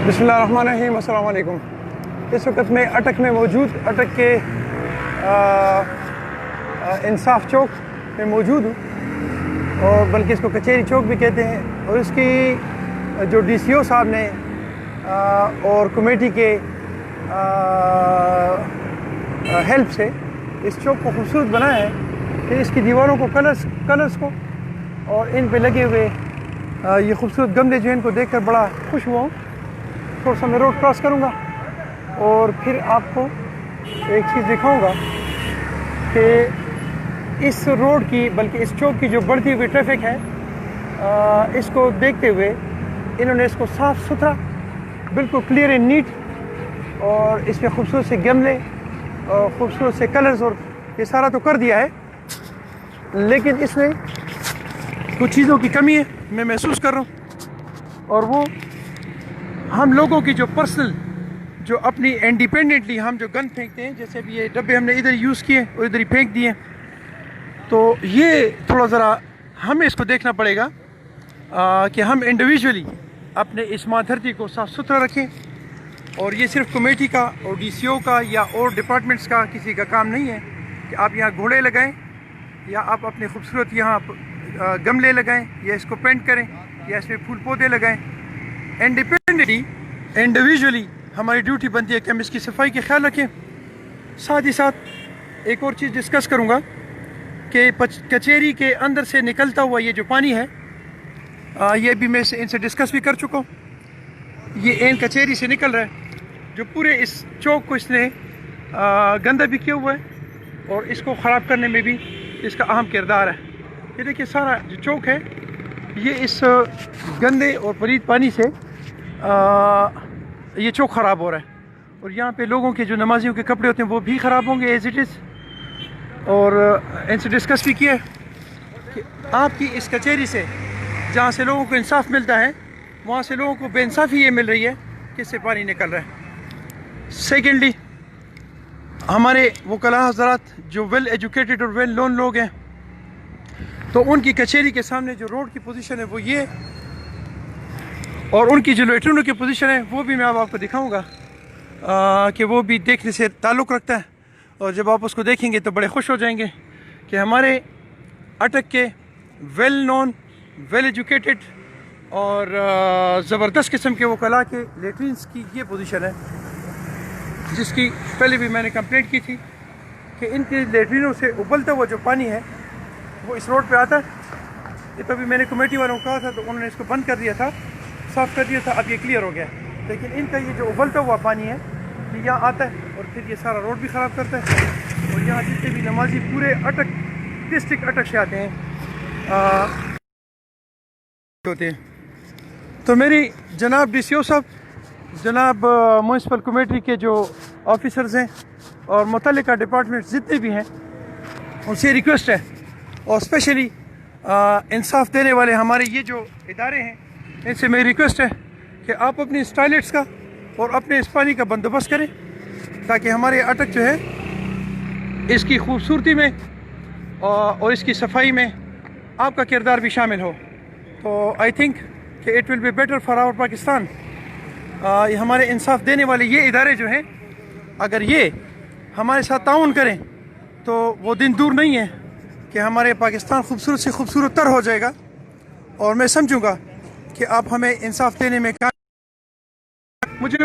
बिस्मिल्लाहिर्रहमानिर्रहीम, अस्सलाम वालेकुम। इस वक्त मैं अटक में मौजूद, अटक के इंसाफ चौक में मौजूद हूँ, और बल्कि इसको कचहरी चौक भी कहते हैं। और इसकी जो DCO साहब ने और कमेटी के हेल्प से इस चौक को खूबसूरत बनाया है कि इसकी दीवारों को कलर्स को और इन पे लगे हुए ये खूबसूरत गमले जो इनको देखकर बड़ा खुश हुआ हूँ। थोड़ा सा मैं रोड क्रॉस करूँगा और फिर आपको एक चीज़ दिखाऊंगा कि इस रोड की, बल्कि इस चौक की जो बढ़ती हुई ट्रैफिक है, इसको देखते हुए इन्होंने इसको साफ़ सुथरा, बिल्कुल क्लियर एंड नीट, और इसमें खूबसूरत से गमले और खूबसूरत से कलर्स और ये सारा तो कर दिया है, लेकिन इसमें कुछ चीज़ों की कमी है, मैं महसूस कर रहा हूँ। और वो हम लोगों की जो पर्सनल, जो अपनी इंडिपेंडेंटली हम जो गन फेंकते हैं, जैसे भी ये डब्बे हमने इधर यूज़ किए और इधर ही फेंक दिए, तो ये थोड़ा ज़रा हमें इसको देखना पड़ेगा कि हम इंडिविजुअली अपने इस माँ धरती को साफ़ सुथरा रखें। और ये सिर्फ कमेटी का और DCO का या और डिपार्टमेंट्स का किसी का काम नहीं है कि आप यहाँ घोड़े लगाएं या आप अपने खूबसूरत यहाँ गमले लगाएं या इसको पेंट करें या इसमें फूल पौधे लगाएं। इंडिपेंडेंटली, इंडिविजुअली हमारी ड्यूटी बनती है कि हम इसकी सफाई का ख्याल रखें। साथ ही साथ एक और चीज़ डिस्कस करूँगा कि कचहरी के अंदर से निकलता हुआ ये जो पानी है, ये भी मैं इनसे डिस्कस भी कर चुका हूँ। ये एन कचहरी से निकल रहा है, जो पूरे इस चौक को इसने गंदा भी किया हुआ है और इसको ख़राब करने में भी इसका अहम किरदार है। ये देखिए, सारा जो चौक है ये इस गंदे और पलीद पानी से ये चौक ख़राब हो रहा है। और यहाँ पे लोगों के जो नमाजियों के कपड़े होते हैं वो भी ख़राब होंगे एज इट इज़। और इनसे डिस्कस भी किया है कि आपकी इस कचहरी से, जहाँ से लोगों को इंसाफ मिलता है, वहाँ से लोगों को बेइंसाफ़ी ये मिल रही है कि इससे पानी निकल रहा है। सेकेंडली, हमारे वकला हज़रात जो वेल एजुकेटेड और वेल नोन लोग हैं, तो उनकी कचहरी के सामने जो रोड की पोजीशन है वो ये, और उनकी जो लेटरिनों की पोजीशन है वो भी मैं अब आपको दिखाऊंगा कि वो भी देखने से ताल्लुक़ रखता है। और जब आप उसको देखेंगे तो बड़े खुश हो जाएंगे कि हमारे अटक के वेल नोन, वेल एजुकेटेड और ज़बरदस्त किस्म के वकला के लेटरिन्स की ये पोजीशन है, जिसकी पहले भी मैंने कंप्लेंट की थी कि इनके लेटरिनों से उबलता हुआ जो पानी है वो इस रोड पे आता है। ये तो भी मैंने कमेटी वालों को कहा था, तो उन्होंने इसको बंद कर दिया था, साफ़ कर दिया था, अब ये क्लियर हो गया। लेकिन इनका ये जो उबलता हुआ पानी है ये यहाँ आता है और फिर ये सारा रोड भी ख़राब करता है। और यहाँ जितने भी नमाजी पूरे अटक डिस्ट्रिक्ट अटक से आते हैं होते हैं। तो मेरी जनाब DCO साहब, जनाब म्यूनसिपल कमेटी के जो ऑफिसर्स हैं और मुतल्लिका डिपार्टमेंट्स जितने भी हैं, उनसे रिक्वेस्ट है, और स्पेशली इंसाफ देने वाले हमारे ये जो इदारे हैं, इनसे मेरी रिक्वेस्ट है कि आप अपनी इस टॉयलेट्स का और अपने इस पानी का बंदोबस्त करें, ताकि हमारे अटक जो है इसकी खूबसूरती में और इसकी सफाई में आपका किरदार भी शामिल हो। तो आई थिंक कि it will be better for our Pakistan. हमारे इंसाफ देने वाले ये इदारे जो हैं, अगर ये हमारे साथ ताउन करें तो वो दिन दूर नहीं है कि हमारे पाकिस्तान खूबसूरत से खूबसूरत तर हो जाएगा। और मैं समझूंगा कि आप हमें इंसाफ देने में मुझे